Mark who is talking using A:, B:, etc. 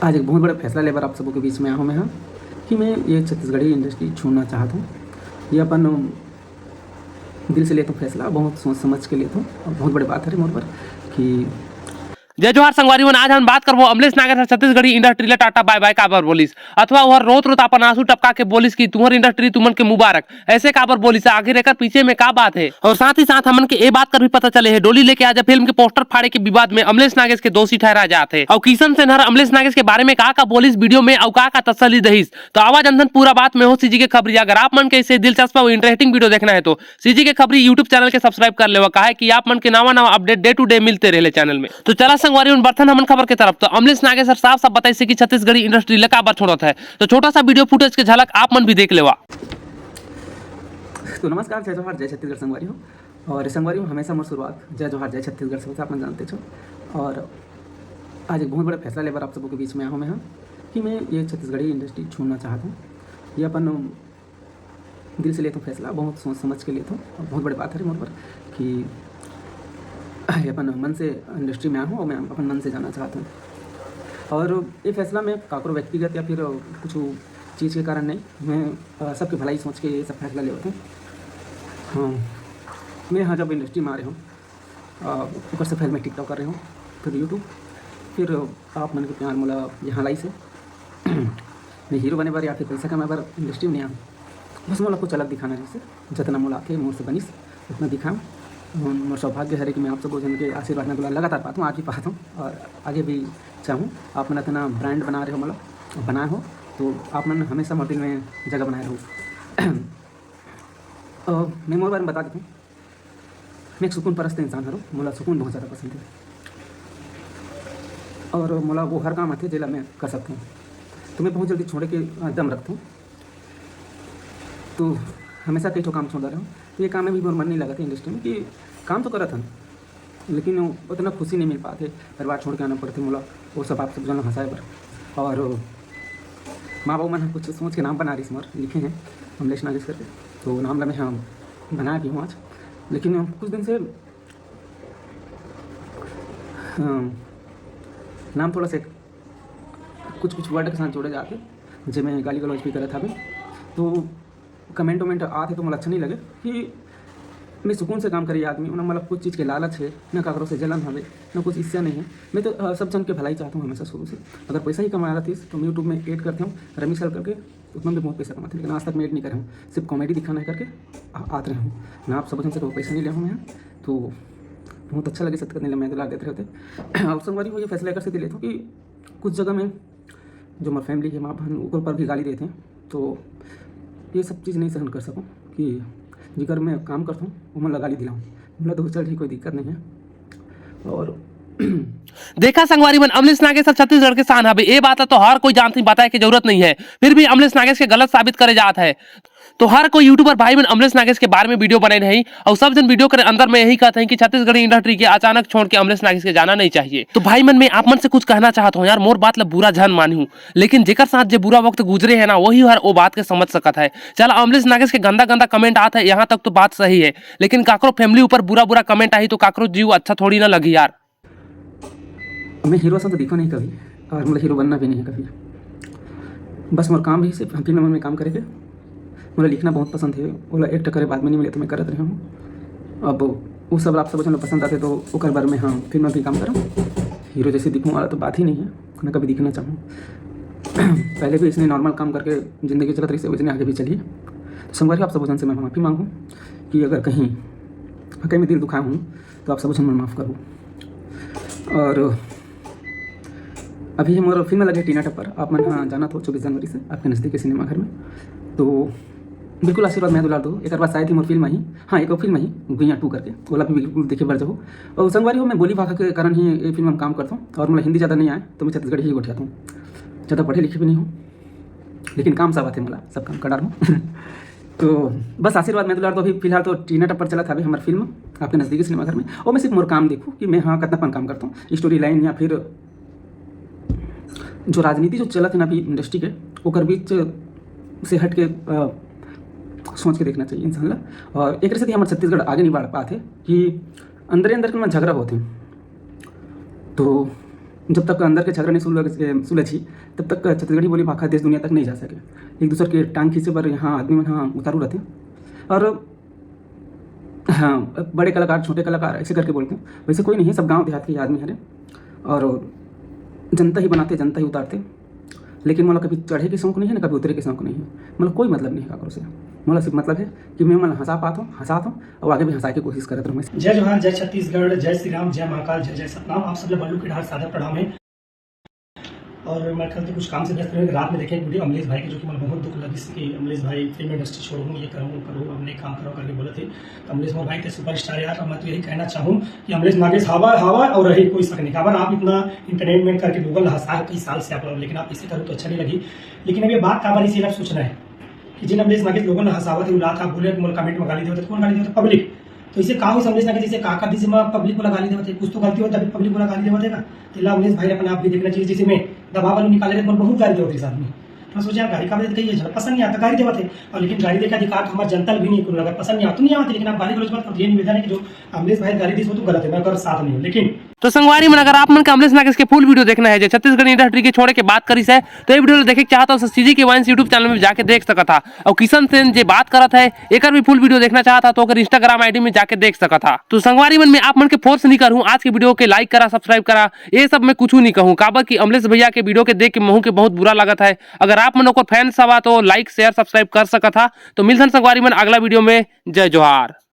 A: आज एक बहुत बड़ा फैसला लेकर आप सबों के बीच में आया हूँ मैं कि मैं ये छत्तीसगढ़ी इंडस्ट्री छोड़ना चाहता हूँ। ये अपन दिल से लेता हूँ फैसला, बहुत सोच समझ के लेता हूँ और बहुत बड़ी बात है मोर पर कि
B: जय जोहार संगवारी मन। आज हम बात करबो अमलेश नागर सर छत्तीसगढ़ी इंडस्ट्री ला टाटा बाय बाय काबर बोलिस, अथवा वह रोत रोत अपन आंसू टपका के बोलिस कि तुम्हारी इंडस्ट्री तुमन के मुबारक, ऐसे काबर बोलिस, आगे रहकर पीछे में का बात है। और साथ ही साथ हमन के ये बात कर भी पता चले है डोली लेके आज फिल्म के पोस्टर फाड़े के विवाद में अमलेश नागेश के दोषी ठहरा जाते हैं। और किशन सेनहर अमलेश नागेश के बारे में का बोलिस वीडियो में और का तसल्ली दहिस। तो आवाज अंधन पूरा बात में हो सीजी के खबरी। अगर आप मन के इसे दिलचस्प और इंटरेस्टिंग वीडियो देखना है तो सीजी के खबरी यूट्यूब चैनल के सब्सक्राइब कर लेवा, का है कि आप मन के नवा नवा अपडेट डे टू डे मिलते रहे चैनल में। तो चला संगवारी उन बर्तन हमन खबर के तरफ। तो अमलेश नागेश सर साफ साफ बताइए कि छत्तीसगढ़ी इंडस्ट्री ले का बार छोड़त है। तो छोटा सा वीडियो फुटेज के झलक आप मन भी देख लेवा।
A: तो नमस्कार, जय जोहार, जय छत्तीसगढ़ संगवारी हो। और संगवारी हो हमेशा मोर शुरुआत जय जोहार जय छत्तीसगढ़ से होता, आप जानते छो। और आज एक बहुत बड़ा फैसला लेकर आप सबों के बीच में आया हूँ मैं कि मैं ये छत्तीसगढ़ी इंडस्ट्री छोड़ना चाहता हूँ। ये अपन दिल से लेता हूँ फैसला, बहुत सोच समझ के लेता हूँ और बहुत बड़ी बात है मोर पर कि अपन मन से इंडस्ट्री में आया हूँ और मैं अपन मन से जाना चाहता हूँ। और ये फैसला मैं काकरो व्यक्तिगत या फिर कुछ चीज़ के कारण नहीं, मैं सबके भलाई सोच के ये सब फैसला ले होता हूँ। हाँ, मैं यहाँ जब इंडस्ट्री में आ रहे हूँ, ऊपर से पहले मैं टिकटॉक कर रहे हूँ, फिर यूट्यूब, फिर आप मन के प्यार मोला यहाँ लाई से मैं हीरो बने बार या फिर पैसा कमाए बार इंडस्ट्री में नहीं आऊँ। बस मोला कुछ अलग दिखाना, जैसे जितना मोला आके मोर से बनिस उतना दिखाऊँ। मोर सौभाग्य है कि मैं आप सब जन के आशीर्वाद में लगातार पाता हूँ, आज भी पाता हूँ और आगे भी चाहूँ। आप मन इतना ब्रांड बना रहे हो, मतलब बनाए हो, तो आप मन हमेशा मोर दिल में जगह बनाए रहो। मैं मोर बारे में बता देता हूँ, मैं एक सुकून परस्त इंसान हूँ, मोला सुकून बहुत ज़्यादा पसंद है और मोला वो हर काम आते जिला मैं कर सकता हूँ। तो मैं बहुत जल्दी छोड़े के दम रखता हूँ, तो हमेशा कई ठो काम छोड़ रहा हूँ। तो ये काम में भी मोर मन नहीं लगा था इंडस्ट्री में कि काम तो करा था, लेकिन उतना खुशी नहीं मिल पाते, परिवार छोड़ के आना पड़ते मोला, वो सब आप सब जन हंसाए पर। और माँ बाबू मन कुछ सोच के नाम बना रही मोर लिखे हैं अमलेश नागेश करके, तो नाम ला मैं हाँ बनाया भी हूँ आज। लेकिन कुछ दिन से नाम थोड़ा से कुछ वर्ड के साथ जोड़े जाते, जब मैं गाली गलौज भी करा था अभी, तो कमेंट वमेंट आते तो मुझे अच्छा नहीं लगे कि मैं सुकून से काम करी आदमी, उन्हें मतलब कुछ चीज़ के लालच है, न काकरों से जलन हवे, न कुछ इससे नहीं है। मैं तो सब जन के भलाई चाहता हूँ हमेशा शुरू से। अगर पैसा ही कमा रहा थी तो मैं यूट्यूब में एड करता हूँ रमी सर करके, उतना भी बहुत पैसा कमाते, लेकिन आज तक मैं एड नहीं कर रहा हूँ, सिर्फ कॉमेडी दिखाना है करके आते रहा हूँ। मैं आप सब जन से कोई पैसा नहीं लिया हूँ मैं, तो बहुत अच्छा लगे सत्य करने मैं दिला देते रहते। और संगवारी हो ये फैसला कर से लेता हूँ कि कुछ जगह में जो मेरी फैमिली है, माँ बहन ऊपर भी गाली देते हैं, तो ये सब चीज़ नहीं सहन कर सकूँ कि जिकर मैं काम करता हूँ वो मैं लगा ली दिलाऊँ, मतलब तो चल ठीक, कोई दिक्कत नहीं है। और
B: देखा संगवारी मन, अमलेश नागेश सर छत्तीसगढ़ के शान है, ये बात तो हर कोई जानती, बताए की जरूरत नहीं है, फिर भी अमलेश नागेश के गलत साबित करे जाता है। तो हर कोई यूट्यूबर भाई बहन अमलेश नागेश के बारे में वीडियो बनाए नहीं, और सब जन वीडियो के अंदर में यही कहते हैं कि छत्तीसगढ़ी इंडस्ट्री के अचानक छोड़ के अमलेश नागेश के जाना नहीं चाहिए। तो भाई मन में आप मन से कुछ कहना चाहता हूँ यार, मोर बात ला बुरा झन मानी हूँ, लेकिन जेकर साथ जो बुरा वक्त गुजरे है ना, वही हर वो बात के समझ सकता है। चल अमलेश नागेश के गंदा गंदा कमेंट आता है, यहाँ तक तो बात सही है, लेकिन काकरो फैमिली ऊपर बुरा बुरा कमेंट आई तो काकरो जीव अच्छा थोड़ी ना लगी यार।
A: मैं हीरो से तो दिखा नहीं कभी, और मुझे हीरो बनना भी नहीं है कभी। बस मोर काम भी सिर्फ फिल्म में काम करेंगे। मुझे लिखना बहुत पसंद है, बोला एक टक्कर बाद में नहीं मिले तो मैं करत रहा हूँ। अब वो सब आप सब पसंद आते तो ओकर बार में हाँ फिल्म में भी काम करूँ। हीरो जैसे दिखूँ वाला तो बात ही नहीं है, मैं कभी दिखना चाहूँ। पहले भी इसने नॉर्मल काम करके ज़िंदगी चलत रही से वैसे आगे भी चलिए। तो संगवारी आप सब जन से मैं माफ़ी मांगूँ कि अगर कहीं वाकई में दिल दुखाया हूँ तो आप सब जन माफ़ करूँ। और अभी हमारा फिल्म लगे टीना टप्पर, आप मन हाँ जाना तो 24 जनवरी से आपके नज़दीक के सिनेमा घर में, तो बिल्कुल आशीर्वाद मैं दुलार दो। एक बार शायद ही मोर फिल्म ही, हाँ एक फिल्म ही गुइया 2 करके, बोला भी बिल्कुल देखे बढ़ जाओ। और संगवारी हो मैं बोली भाषा के कारण ही ये फिल्म में काम करता हूँ, और मुझे हिंदी ज़्यादा नहीं आए तो मैं छत्तीसगढ़ी ही उठाता हूँ। ज़्यादा पढ़े लिखे भी नहीं हूँ, लेकिन काम सब आते, मला सब काम करा हूँ। तो बस आशीर्वाद मैं दुलार दो। अभी फिलहाल तो टीना टप्पर चला था अभी हमारी फिल्म आपके नज़दीकी सिनेमा घर में, और मैं सिर्फ मोर काम देखूँ कि मैं हाँ कितना काम करता हूँ। स्टोरी लाइन या फिर जो राजनीति जो चलत है ना अभी इंडस्ट्री के, ओकर बीच से हट के सोच के देखना चाहिए इंसान ला। और एक से हमारे छत्तीसगढ़ आगे नहीं बढ़ पाते कि अंदर अंदर के झगड़ा होते हैं, तो जब तक अंदर के छात्र नहीं सुलझी तब तक छत्तीसगढ़ी बोली भाषा देश दुनिया तक नहीं जा सके। एक दूसरे के टांग खींचे पर यहाँ आदमी में हाँ उतारू रहते और हाँ बड़े कलाकार छोटे कलाकार ऐसे करके बोलते हैं, वैसे कोई नहीं है, सब गांव देहात के आदमी हैं और जनता ही बनाते जनता ही उतारते। लेकिन मतलब कभी चढ़े के शौक नहीं है ना कभी उतरे के शौक नहीं है, मतलब कोई मतलब नहीं है काकरो से। मतलब सिर्फ मतलब है कि मैं मतलब हंसाता हूँ और आगे भी हंसा के कोशिश करता रहूँ।
C: जय जोहार, जय छत्तीसगढ़, जय श्री राम, जय महाकाल, जय जय सतनाम। आप सब लोग बल्लू के ढाल सादर प्रणाम है। और मैं कल तो कुछ काम से व्यस्त रहे, रात में देखे एक वीडियो अमलेश भाई की, जो कि मुझे बहुत दुख लगी कि अमलेश भाई फिल्म इंडस्ट्री छोड़ूँ, ये करूँ अब नहीं काम करो करके बोले थे। तो अमलेश मोर भाई थे सुपरस्टार यार। और मैं तो यही कहना चाहूँ कि अमलेश नागेश हवा और रही कोई शक नहीं। खबर आप इतना इंटरटेनमेंट करके गूगल हंसा कई साल से आप लोग, लेकिन आप इसे करो तो अच्छा नहीं लगी। लेकिन अब ये बात काबर इसी आप सोचना है कि जिन अमलेश नागेश लोगों ने हंसावत है उड़ा था, बोले कमेंट में गाली देते, कौन गाली देते? पब्लिक। तो इसे कहा अमलेश नागेश जैसे काका दी से पब्लिक को गाली देते, कुछ तो गलती होता है पब्लिक को गाली देगा। तो अमलेश भाई अपने आप भी देखना चाहिए, जैसे मैं दबा वालों निकाले बहुत गाली देते इस आदमी। मैं सोचा गाड़ी का कही पसंद नहीं आता गाड़ी देवत है, और लेकिन गाड़ी देखा अधिकार हमारे जनता भी नहीं अगर पसंद नहीं आता नहीं आती, लेकिन आप गाली गलौज मत करो। ये निवेदन है कि जो अमलेश भाई गाली दी वो तो गलत है, मैं साथ नहीं हूँ। लेकिन
B: तो संगवारी मन अगर आप मन के अमलेश नागेश के फुल वीडियो देखना है जो छत्तीसगढ़ इंडस्ट्री के छोड़े के बात करी है तो ये वीडियो देखे चाहता हूँ सीजी के वाइंस यूट्यूब चैनल में जाके देख सकता था। और किशन सेन जो बात करत है एक भी फुल वीडियो देखना चाहता तो अगर इंस्टाग्राम आईडी में जाके देख सकता था। तो संगवारी मन में आप मन के फोर्स नहीं करूँ, आज के वीडियो के लाइक करा सब्सक्राइब करा, ये सब मैं कुछ नहीं कहूँ काबर की अमलेश भैया के वीडियो के देख के महू के बहुत बुरा लगता है। अगर आप मन को फैन सवा तो लाइक शेयर सब्सक्राइब कर सकता था। तो मिलते हैं संगवारी मन अगला वीडियो में। जय जोहार।